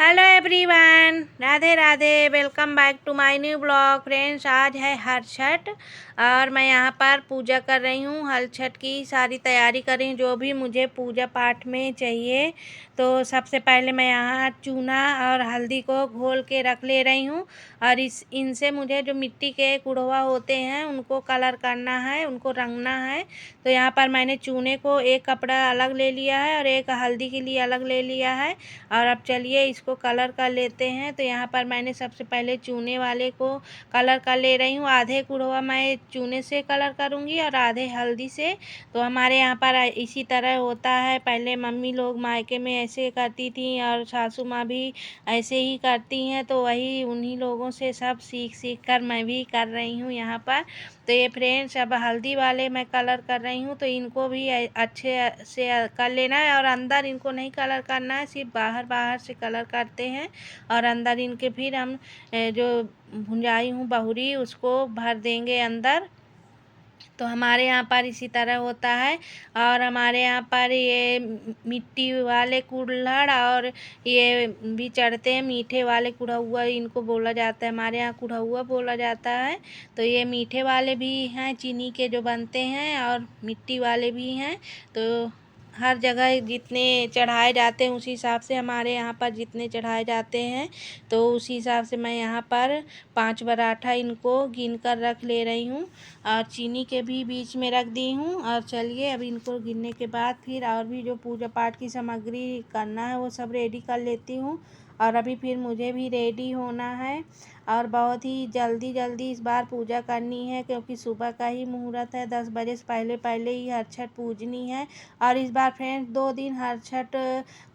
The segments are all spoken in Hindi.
Hello everyone, Radhe Radhe. Welcome back to my new blog. Friends, आज है हर छठ और मैं यहाँ पर पूजा कर रही हूँ। हर छठ की सारी तैयारी कर रही हूँ, जो भी मुझे पूजा पाठ में चाहिए। तो सबसे पहले मैं यहाँ चूना और हल्दी को घोल के रख ले रही हूँ और इनसे मुझे जो मिट्टी के कुड़वा होते हैं उनको कलर करना है, उनको रंगना है। तो यहाँ पर मैंने चूने को एक कपड़ा अलग ले लिया है और एक हल्दी के लिए अलग ले लिया है। और अब चलिए इसको कलर कर लेते हैं। तो यहाँ पर मैंने सबसे पहले चूने वाले को कलर कर ले रही हूँ। आधे कुड़वा मैं चूने से कलर करूँगी और आधे हल्दी से। तो हमारे यहाँ पर इसी तरह होता है। पहले मम्मी लोग मायके में ऐसे करती थी और सासू माँ भी ऐसे ही करती हैं। तो वही उन्हीं लोगों से सब सीख सीख कर मैं भी कर रही हूँ यहाँ पर। तो ये फ्रेंड्स, अब हल्दी वाले मैं कलर कर रही हूँ। तो इनको भी अच्छे से कर लेना है और अंदर इनको नहीं कलर करना है, सिर्फ बाहर बाहर से कलर करते हैं। और अंदर इनके फिर हम जो भुंजाई हूँ बहुरी उसको भर देंगे अंदर। तो हमारे यहाँ पर इसी तरह होता है। और हमारे यहाँ पर ये मिट्टी वाले कुल्हड़ और ये भी चढ़ते हैं, मीठे वाले कुढ़ौआ इनको बोला जाता है। हमारे यहाँ कुढ़ौआ बोला जाता है। तो ये मीठे वाले भी हैं, चीनी के जो बनते हैं, और मिट्टी वाले भी हैं। तो हर जगह जितने चढ़ाए जाते हैं उसी हिसाब से हमारे यहाँ पर जितने चढ़ाए जाते हैं, तो उसी हिसाब से मैं यहाँ पर 5 पराठा इनको गिन कर रख ले रही हूँ और चीनी के भी बीच में रख दी हूँ। और चलिए अब इनको गिनने के बाद फिर और भी जो पूजा पाठ की सामग्री करना है वो सब रेडी कर लेती हूँ। और अभी फिर मुझे भी रेडी होना है और बहुत ही जल्दी जल्दी इस बार पूजा करनी है, क्योंकि सुबह का ही मुहूर्त है। 10 बजे से पहले पहले ही हर छठ पूजनी है। और इस बार फ्रेंड्स 2 दिन हर छठ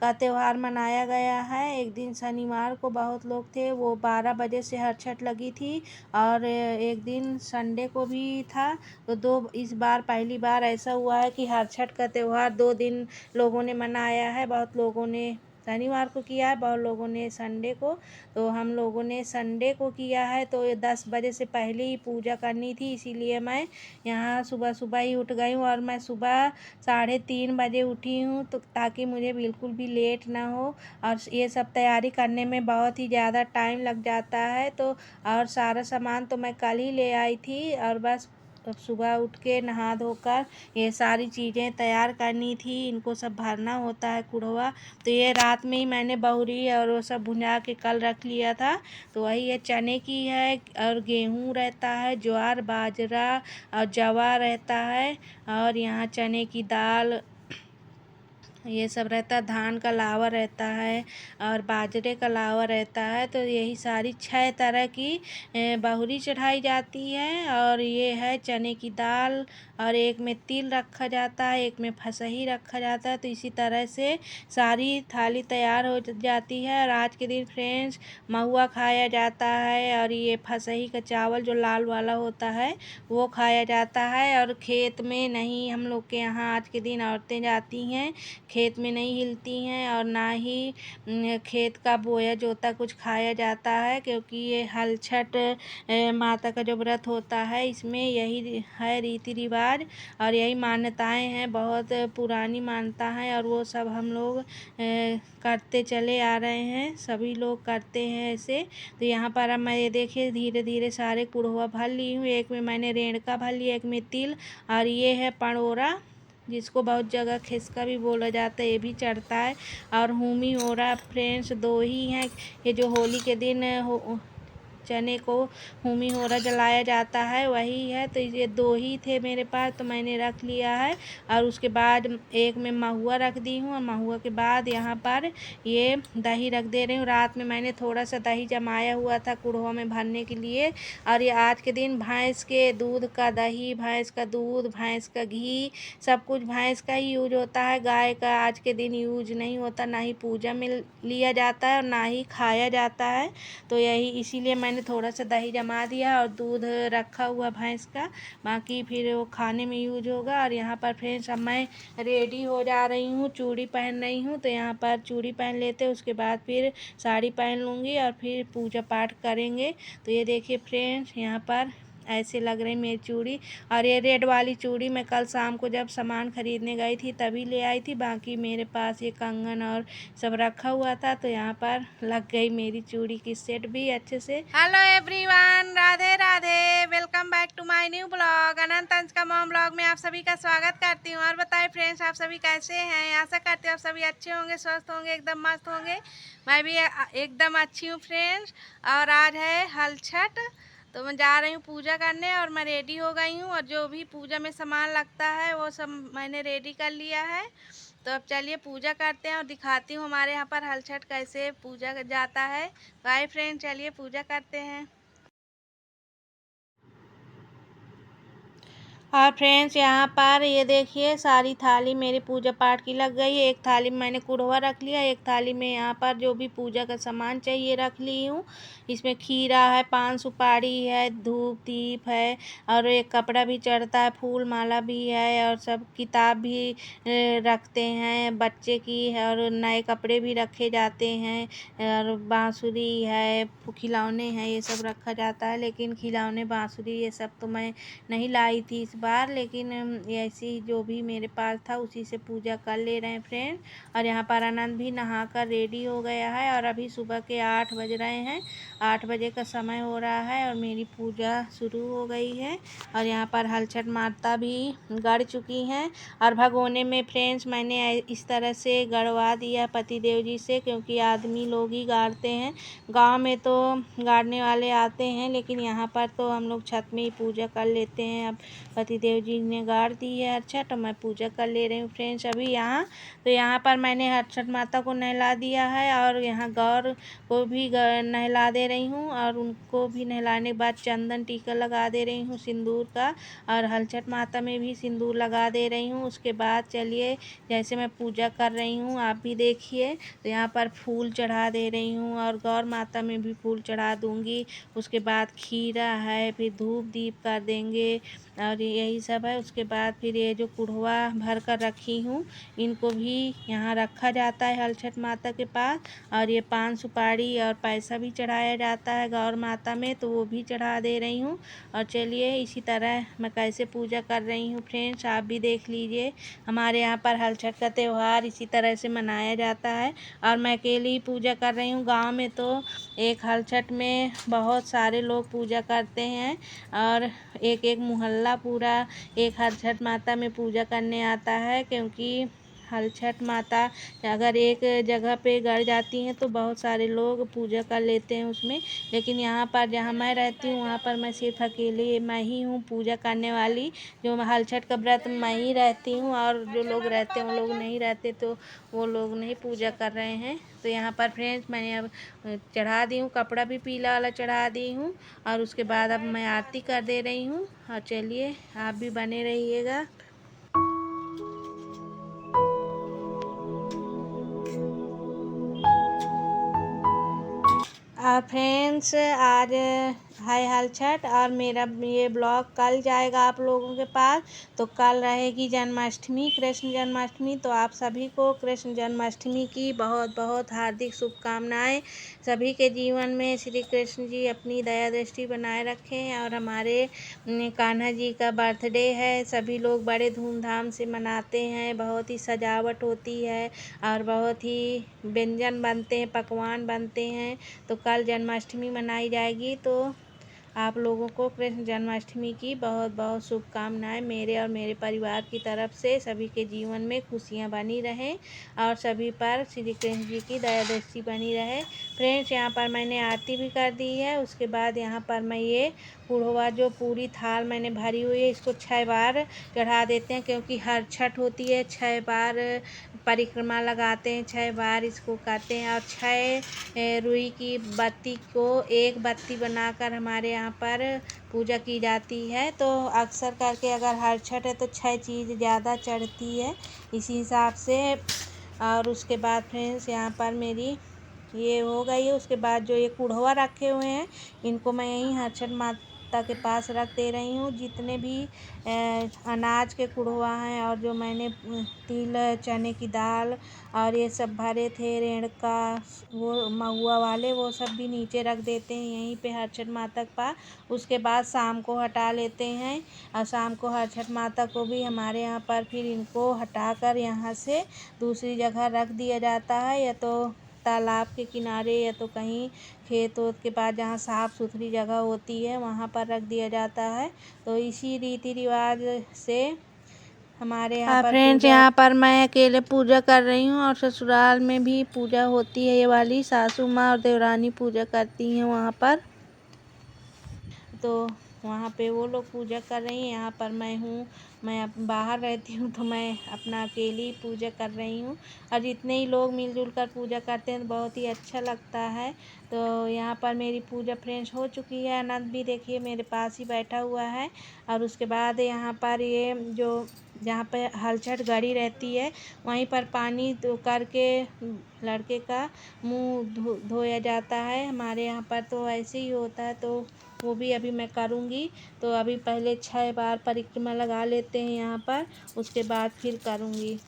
का त्यौहार मनाया गया है। एक दिन शनिवार को बहुत लोग थे, वो 12 बजे से हर छठ लगी थी, और एक दिन संडे को भी था। तो इस बार पहली बार ऐसा हुआ है कि हर छठ का त्यौहार 2 दिन लोगों ने मनाया है। बहुत लोगों ने शनिवार को किया है, बहुत लोगों ने संडे को। तो हम लोगों ने संडे को किया है। तो ये 10 बजे से पहले ही पूजा करनी थी, इसीलिए मैं यहाँ सुबह सुबह ही उठ गई हूँ। और मैं सुबह 3:30 बजे उठी हूँ, तो ताकि मुझे बिल्कुल भी लेट ना हो। और ये सब तैयारी करने में बहुत ही ज़्यादा टाइम लग जाता है। तो और सारा सामान तो मैं कल ही ले आई थी, और बस सुबह उठ के नहा धोकर ये सारी चीज़ें तैयार करनी थी। इनको सब भरना होता है कुड़वा। तो ये रात में ही मैंने बहुरी और वो सब भुना के कल रख लिया था। तो वही ये चने की है और गेहूँ रहता है, ज्वार बाजरा और जवा रहता है, और यहाँ चने की दाल ये सब रहता है। धान का लावा रहता है और बाजरे का लावा रहता है। तो यही सारी 6 तरह की बहुरी चढ़ाई जाती है। और ये है चने की दाल, और एक में तिल रखा जाता है, एक में फसही रखा जाता है। तो इसी तरह से सारी थाली तैयार हो जाती है। और आज के दिन फ्रेंड्स महुआ खाया जाता है, और ये फसही का चावल जो लाल वाला होता है वो खाया जाता है। और खेत में नहीं, हम लोग के यहाँ आज के दिन औरतें जाती हैं, खेत में नहीं हिलती हैं, और ना ही खेत का बोया जोता कुछ खाया जाता है, क्योंकि ये हल छठ माता का जो व्रत होता है इसमें यही है रीति रिवाज और यही मान्यताएं हैं। बहुत पुरानी मान्यता है और वो सब हम लोग करते चले आ रहे हैं, सभी लोग करते हैं ऐसे। तो यहाँ पर अब मैं ये देखिए धीरे धीरे सारे कुड़वा भर ली हूँ। एक में मैंने रेणका भर लिया, एक में तिल, और ये है पड़ोरा, जिसको बहुत जगह खिसका भी बोला जाता है, ये भी चढ़ता है। और हुमी हो रहा फ्रेंड्स 2 ही हैं। ये जो होली के दिन चने को हुमी होरा जलाया जाता है वही है। तो ये 2 ही थे मेरे पास, तो मैंने रख लिया है। और उसके बाद एक में महुआ रख दी हूँ, और महुआ के बाद यहाँ पर ये दही रख दे रही हूँ। रात में मैंने थोड़ा सा दही जमाया हुआ था कुड़वा में भरने के लिए। और ये आज के दिन भैंस के दूध का दही, भैंस का दूध, भैंस का घी, सब कुछ भैंस का ही यूज होता है। गाय का आज के दिन यूज नहीं होता, ना ही पूजा में लिया जाता है और ना ही खाया जाता है। तो यही इसीलिए मैंने थोड़ा सा दही जमा दिया और दूध रखा हुआ भैंस का, बाकी फिर वो खाने में यूज होगा। और यहाँ पर फ्रेंड्स अब मैं रेडी हो जा रही हूँ, चूड़ी पहन रही हूँ। तो यहाँ पर चूड़ी पहन लेते, उसके बाद फिर साड़ी पहन लूँगी और फिर पूजा पाठ करेंगे। तो ये देखिए फ्रेंड्स, यहाँ पर ऐसे लग रही मेरी चूड़ी। और ये रेड वाली चूड़ी मैं कल शाम को जब सामान खरीदने गई थी तभी ले आई थी। बाकी मेरे पास ये कंगन और सब रखा हुआ था, तो यहाँ पर लग गई मेरी चूड़ी की सेट भी अच्छे से। Hello everyone, Radhe Radhe, welcome back to my new blog. Anant Ansh का मॉम ब्लॉग में आप सभी का स्वागत करती हूँ। और बताएं फ्रेंड्स, आप सभी कैसे हैं? आशा करती हूँ आप सभी अच्छे होंगे, स्वस्थ होंगे, एकदम मस्त होंगे। मैं भी एकदम अच्छी हूँ फ्रेंड्स। और आज है हल छठ, तो मैं जा रही हूँ पूजा करने और मैं रेडी हो गई हूँ। और जो भी पूजा में सामान लगता है वो सब मैंने रेडी कर लिया है। तो अब चलिए पूजा करते हैं और दिखाती हूँ हमारे यहाँ पर हल छठ कैसे पूजा जाता है। बाय फ्रेंड, चलिए पूजा करते हैं। और फ्रेंड्स, यहाँ पर ये देखिए सारी थाली मेरी पूजा पाठ की लग गई है। एक थाली में मैंने कुड़वा रख लिया, एक थाली में यहाँ पर जो भी पूजा का सामान चाहिए रख ली हूँ। इसमें खीरा है, पान सुपारी है, धूप दीप है, और एक कपड़ा भी चढ़ता है, फूल माला भी है, और सब किताब भी रखते हैं बच्चे की है, और नए कपड़े भी रखे जाते हैं, और बांसुरी है, खिलौने हैं, ये सब रखा जाता है। लेकिन खिलौने बांसुरी ये सब तो मैं नहीं लाई थी इस बार, लेकिन ऐसी जो भी मेरे पास था उसी से पूजा कर ले रहे हैं फ्रेंड। और यहाँ पर आनंद भी नहाकर रेडी हो गया है और अभी सुबह के 8 बज रहे हैं। 8 बजे का समय हो रहा है और मेरी पूजा शुरू हो गई है। और यहाँ पर हल छठ माता भी गड़ चुकी हैं। और भगोने में फ्रेंड्स मैंने इस तरह से गड़वा दिया पतिदेव जी से, क्योंकि आदमी लोग ही गाड़ते हैं। गांव में तो गाड़ने वाले आते हैं, लेकिन यहाँ पर तो हम लोग छत में ही पूजा कर लेते हैं। अब पतिदेव जी ने गाड़ दी है अच्छा, तो मैं पूजा कर ले रही हूँ फ्रेंड्स अभी यहाँ। तो यहाँ पर मैंने हर छठ माता को नहला दिया है और यहाँ गौर को भी नहला दे रही हूँ, और उनको भी नहलाने के बाद चंदन टीका लगा दे रही हूँ सिंदूर का, और हल छठ माता में भी सिंदूर लगा दे रही हूँ। उसके बाद चलिए जैसे मैं पूजा कर रही हूँ आप भी देखिए। तो यहाँ पर फूल चढ़ा दे रही हूँ और गौर माता में भी फूल चढ़ा दूँगी। उसके बाद खीरा है, फिर धूप दीप कर देंगे, और यही सब है। उसके बाद फिर ये जो कुढ़वा भर कर रखी हूँ इनको भी यहाँ रखा जाता है हल छठ माता के पास। और ये पान सुपारी और पैसा भी चढ़ाया जाता है गौर माता में, तो वो भी चढ़ा दे रही हूँ। और चलिए इसी तरह मैं कैसे पूजा कर रही हूँ फ्रेंड्स आप भी देख लीजिए। हमारे यहाँ पर हल छठ का त्यौहार इसी तरह से मनाया जाता है। और मैं अकेली ही पूजा कर रही हूँ। गाँव में तो एक हल छठ में बहुत सारे लोग पूजा करते हैं, और एक एक मोहल्ला पूरा एक हल छठ माता में पूजा करने आता है। क्योंकि हल छठ माता अगर एक जगह पे गड़ जाती हैं तो बहुत सारे लोग पूजा कर लेते हैं उसमें। लेकिन यहाँ पर जहाँ मैं रहती हूँ वहाँ पर मैं सिर्फ अकेले मैं ही हूँ पूजा करने वाली। जो हल छठ का व्रत मैं ही रहती हूँ, और जो लोग रहते हैं वो लोग नहीं रहते, तो वो लोग नहीं पूजा कर रहे हैं। तो यहाँ पर फ्रेंड्स मैंने अब चढ़ा दी हूँ, कपड़ा भी पीला वाला चढ़ा दी हूँ, और उसके बाद अब मैं आरती कर दे रही हूँ। और चलिए आप भी बने रहिएगा। और फ्रेंड्स आज है हल छठ, और मेरा ये ब्लॉग कल जाएगा आप लोगों के पास। तो कल रहेगी जन्माष्टमी, कृष्ण जन्माष्टमी। तो आप सभी को कृष्ण जन्माष्टमी की बहुत बहुत हार्दिक शुभकामनाएं। सभी के जीवन में श्री कृष्ण जी अपनी दया दृष्टि बनाए रखें। और हमारे कान्हा जी का बर्थडे है, सभी लोग बड़े धूमधाम से मनाते हैं। बहुत ही सजावट होती है और बहुत ही व्यंजन बनते हैं, पकवान बनते हैं। तो कल जन्माष्टमी मनाई जाएगी। तो आप लोगों को कृष्ण जन्माष्टमी की बहुत बहुत शुभकामनाएं मेरे और मेरे परिवार की तरफ से। सभी के जीवन में खुशियां बनी रहें और सभी पर श्री कृष्ण जी की दया दृष्टि बनी रहे। फ्रेंड्स यहाँ पर मैंने आरती भी कर दी है। उसके बाद यहाँ पर मैं ये कुढ़वा जो पूरी थाल मैंने भरी हुई है इसको 6 बार चढ़ा देते हैं, क्योंकि हर छठ होती है 6 बार परिक्रमा लगाते हैं, 6 बार इसको करते हैं। और 6 रुई की बत्ती को एक बत्ती बनाकर हमारे यहाँ पर पूजा की जाती है। तो अक्सर करके अगर हर छठ है तो 6 चीज़ ज़्यादा चढ़ती है इसी हिसाब से। और उसके बाद फ्रेंड्स यहाँ पर मेरी ये हो गई है। उसके बाद जो ये कुढ़वा रखे हुए हैं इनको मैं यहीं हर छठ माता के पास रख दे रही हूँ। जितने भी अनाज के कुड़वा हैं और जो मैंने तिल चने की दाल और ये सब भरे थे रेणुका वो महुआ वाले, वो सब भी नीचे रख देते हैं यहीं पे हर छठ माता के पास। उसके बाद शाम को हटा लेते हैं और शाम को हर छठ माता को भी हमारे यहाँ पर फिर इनको हटाकर यहाँ से दूसरी जगह रख दिया जाता है, या तो तालाब के किनारे या तो कहीं खेत वेत के पास जहाँ साफ़ सुथरी जगह होती है वहाँ पर रख दिया जाता है। तो इसी रीति रिवाज से हमारे यहाँ पर फ्रेंड्स यहाँ पर मैं अकेले पूजा कर रही हूँ और ससुराल में भी पूजा होती है ये वाली, सासू माँ और देवरानी पूजा करती हैं वहाँ पर। तो वहाँ पे वो लोग पूजा कर रही हैं, यहाँ पर मैं हूँ, मैं बाहर रहती हूँ तो मैं अपना अकेली पूजा कर रही हूँ। और जितने ही लोग मिलजुल कर पूजा करते हैं तो बहुत ही अच्छा लगता है। तो यहाँ पर मेरी पूजा फ्रेंड्स हो चुकी है। अनंत भी देखिए मेरे पास ही बैठा हुआ है। और उसके बाद यहाँ पर ये जो जहाँ पर हलचट गड़ी रहती है वहीं पर पानी करके लड़के का मुंह धोया जाता है। हमारे यहाँ पर तो ऐसे ही होता है, तो वो भी अभी मैं करूँगी। तो अभी पहले 6 बार परिक्रमा लगा लेते हैं यहाँ पर, उसके बाद फिर करूँगी।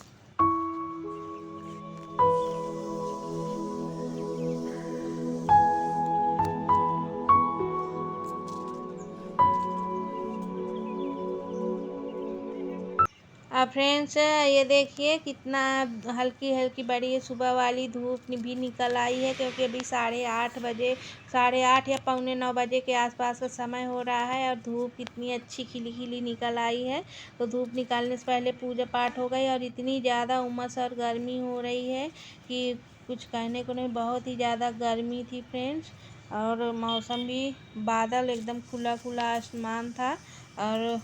अब फ्रेंड्स ये देखिए कितना हल्की हल्की बड़ी है, सुबह वाली धूप भी निकल आई है, क्योंकि अभी 8:30 बजे, 8:30 या 8:45 बजे के आसपास का समय हो रहा है और धूप कितनी अच्छी खिली खिली निकल आई है। तो धूप निकलने से पहले पूजा पाठ हो गई और इतनी ज़्यादा उमस और गर्मी हो रही है कि कुछ कहने को नहीं, बहुत ही ज़्यादा गर्मी थी फ्रेंड्स। और मौसम भी बादल एकदम खुला खुला आसमान था। और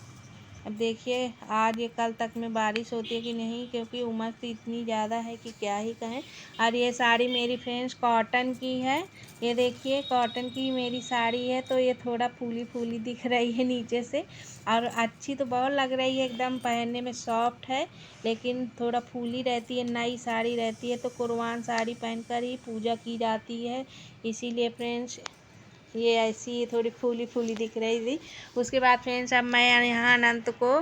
अब देखिए आज ये कल तक में बारिश होती है कि नहीं, क्योंकि उमस तो इतनी ज़्यादा है कि क्या ही कहें। और ये साड़ी मेरी फ्रेंड्स कॉटन की है, ये देखिए कॉटन की मेरी साड़ी है। तो ये थोड़ा फूली फूली दिख रही है नीचे से, और अच्छी तो बहुत लग रही है, एकदम पहनने में सॉफ्ट है, लेकिन थोड़ा फूली रहती है। नई साड़ी रहती है तो कुरवान साड़ी पहनकर ही पूजा की जाती है, इसीलिए फ्रेंड्स ये ऐसी थोड़ी फूली फूली दिख रही थी। उसके बाद फ्रेंड्स अब मैं यहाँ अनंत को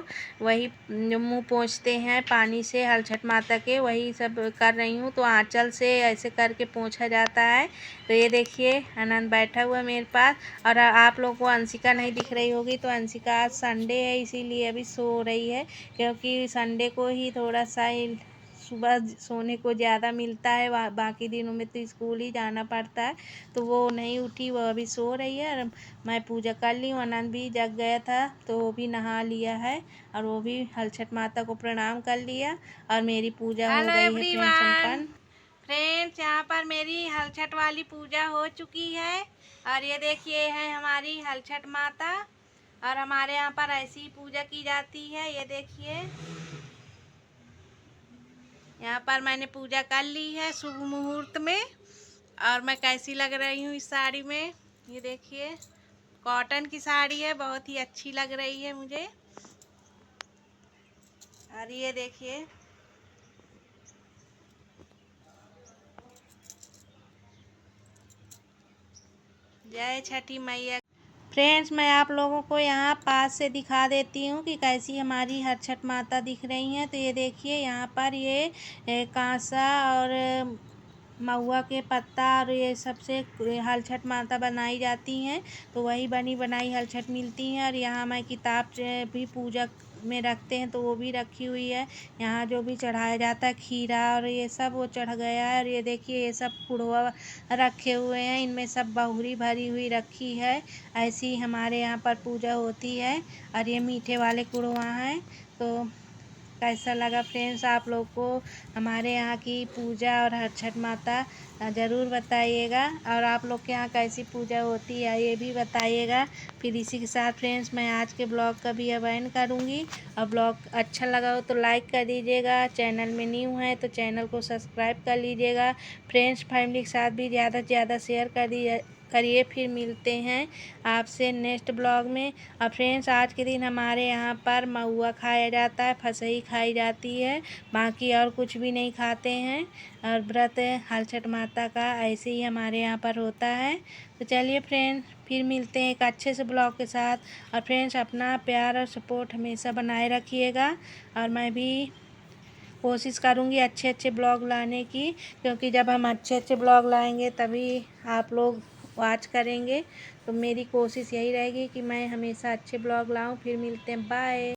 वही मुंह पोंछते हैं पानी से हल छठ माता के, वही सब कर रही हूँ। तो आंचल से ऐसे करके पोंछा जाता है। तो ये देखिए अनंत बैठा हुआ है मेरे पास। और आप लोगों को अंशिका नहीं दिख रही होगी, तो अंशिका आज संडे है इसीलिए अभी सो रही है, क्योंकि संडे को ही थोड़ा सा सुबह सोने को ज़्यादा मिलता है, बाकी दिनों में तो स्कूल ही जाना पड़ता है। तो वो नहीं उठी, वो अभी सो रही है और मैं पूजा कर ली हूँ। आनंद भी जग गया था तो वो भी नहा लिया है और वो भी हल छठ माता को प्रणाम कर लिया और मेरी पूजा हो गई है फ्रेंड्स संपन्न। फ्रेंड्स यहाँ पर मेरी हल छठ वाली पूजा हो चुकी है और ये देखिए है हमारी हल छठ माता। और हमारे यहाँ पर ऐसी ही पूजा की जाती है। ये देखिए यहाँ पर मैंने पूजा कर ली है शुभ मुहूर्त में। और मैं कैसी लग रही हूँ इस साड़ी में, ये देखिए कॉटन की साड़ी है, बहुत ही अच्छी लग रही है मुझे। और ये देखिए जय छठी मैया। फ्रेंड्स मैं आप लोगों को यहाँ पास से दिखा देती हूँ कि कैसी हमारी हर छठ माता दिख रही हैं। तो ये देखिए यहाँ पर ये कांसा और महुआ के पत्ता और ये सबसे हल छठ माता बनाई जाती हैं। तो वही बनी बनाई हल छठ मिलती हैं। और यहाँ मैं किताब भी पूजा में रखते हैं तो वो भी रखी हुई है। यहाँ जो भी चढ़ाया जाता है खीरा और ये सब वो चढ़ गया है। और ये देखिए ये सब कुड़वा रखे हुए हैं, इनमें सब बहुरी भरी हुई रखी है। ऐसी हमारे यहाँ पर पूजा होती है। और ये मीठे वाले कुड़वा हैं। तो कैसा लगा फ्रेंड्स आप लोग को हमारे यहाँ की पूजा और हर छठ माता, ज़रूर बताइएगा। और आप लोग के यहाँ कैसी पूजा होती है ये भी बताइएगा। फिर इसी के साथ फ्रेंड्स मैं आज के ब्लॉग का भी अब एंड करूँगी। और ब्लॉग अच्छा लगा हो तो लाइक कर दीजिएगा, चैनल में न्यू है तो चैनल को सब्सक्राइब कर लीजिएगा। फ्रेंड्स फैमिली के साथ भी ज़्यादा से ज़्यादा शेयर करिए। फिर मिलते हैं आपसे नेक्स्ट ब्लॉग में। और फ्रेंड्स, आज के दिन हमारे यहाँ पर महुआ खाया जाता है, फसई खाई जाती है, बाकी और कुछ भी नहीं खाते हैं। और व्रत हल छठ माता का ऐसे ही हमारे यहाँ पर होता है। तो चलिए फ्रेंड्स, फिर मिलते हैं एक अच्छे से ब्लॉग के साथ। और फ्रेंड्स, अपना प्यार और सपोर्ट हमेशा बनाए रखिएगा। और मैं भी कोशिश करूँगी अच्छे अच्छे ब्लॉग लाने की, क्योंकि जब हम अच्छे अच्छे ब्लॉग लाएंगे तभी आप लोग वॉच करेंगे। तो मेरी कोशिश यही रहेगी कि मैं हमेशा अच्छे ब्लॉग लाऊं। फिर मिलते हैं, बाय।